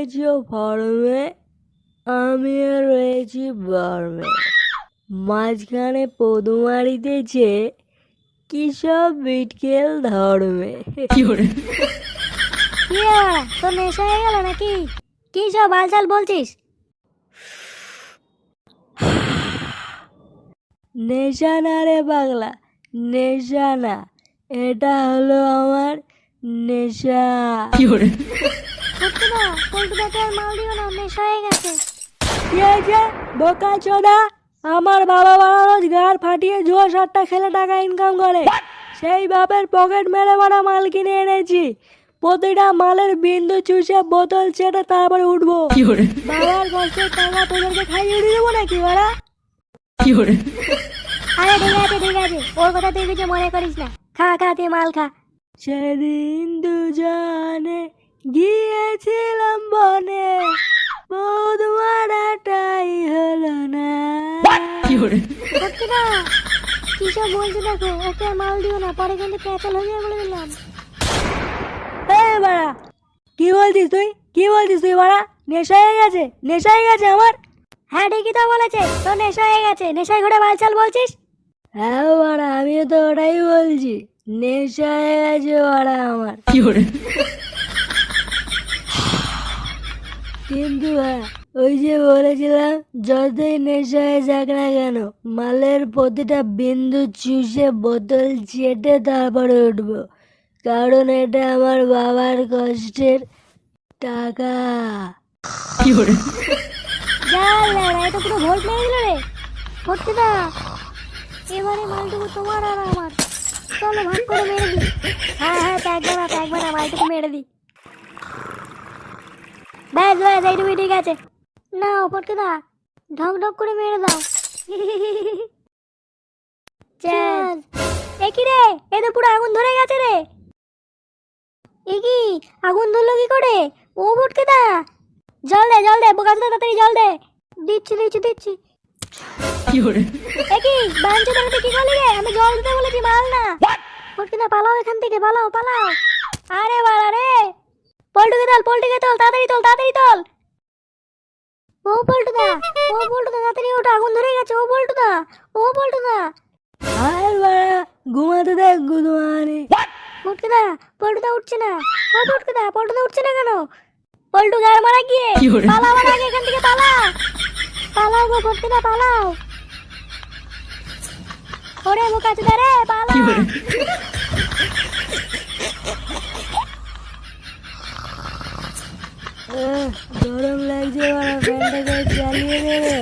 রয়েছো ফর্মে, আমিও রয়েছি বর্মে। মাঝখানে পদু মারিতেছে কি সব বিটকেল ধর্মে। কি তোর নেশা হয়ে গেল নাকি? কি সব বালচাল বলছিস? নেশা না রে পাগলা, নেশা না, এটা হলো আমার নেশা। পল্টুদাকে আর মাল দিও না, নেশা হয়ে গেছে। কি হয়েছে বোকা চোদা? আমার বাবা বাড়া রোজ গাড় ফাটিয়ে জুয়া সাতটা খেলে টাকা ইনকাম করে, সেই বাপের পকেট মেরে মারা মাল কিনে এনেছি। প্রতিটা মালের বিন্দু চুষে বোতল চেটে তারপরে উঠবো। বাবার কষ্টের টাকা তোদেরকে খাইয়ে দিয়ে দেবো নাকি বাড়া? আরে ঠিক আছে, ওর কথা তুই কিছু মনে করিস না। খা তুই মাল খা। সেদিন দুজনে গিয়েছিলাম বনে, পদ মারাটাই হলো না। পল্টুদা কি সব বলছো দেখো, ওকে আর মাল দিও না, পরে কিন্তু পেঁচাল হয়ে যাবে বলে দিলাম। এই বাড়া, কি বলছিস তুই? কি বলছিস তুই বাড়া? নেশা হয়ে গেছে, নেশা হয়ে গেছে আমার। হ্যাঁ ঠিকই তো বলেছে, তোর নেশা হয়ে গেছে। নেশায় ঘুরে বালচাল বলছিস? হ্যাঁ বাড়া, আমিও তো ওটাই বলছি, নেশা হয়ে গেছে বাড়া আমার। কিন্তু হ্যাঁ, ওই যে বলেছিলাম, যতই নেশা হয়ে যাক না কেন, মালের প্রতিটা বিন্দু চুষে বোতল চেটে তারপরে উঠবো, কারণ এটা আমার বাবার কষ্টের টাকা। এটা পুরো ভোট মেরে দিল রে। পল্টুদা এবারে মালটুকু তোমার আর আমার, চলো ভাগ করে মেরে দিই। হ্যাঁ একবার না মালটুকু মেরে দিই। ব্যাস এইটুকুই ঠিক আছে। নাও পল্টুদা, ঢক করে মেরে দাও। চল। এ কি রে, এ তো পুরো আগুন ধরে গেছে রে। এ কি আগুন ধরলো কি করে? ও পল্টুদা জল দে বোকাচোদা, তাড়াতাড়ি জল দে। দিচ্ছি। এ কি বাঞ্চো দাঁড়াতে কি করলি রে? আমি জল দিতে বলেছি, মাল না। পল্টুদা পালাও এখান থেকে, পালাও। আরে বাড়া রে, পল্টুকে তোল, তাড়াতাড়ি তোল। ও পল্টুদা তাড়াতাড়ি ওঠো, আগুন ধরে গেছে। ও পল্টুদা আর বাড়া, ঘুমাতে দেখ গুদমানি। পল্টুদা উঠছে না। ও পল্টুদা উঠছে না কেন? পল্টু গার মারা গিয়ে পালাও আগে এখান থেকে, পালাও গো পল্টুদা, পালাও। ওরে বোকাচোদা রে, পালাও। গরম লাগছে বাড়া, ফ্যানটাকে চালিয়ে দেবে।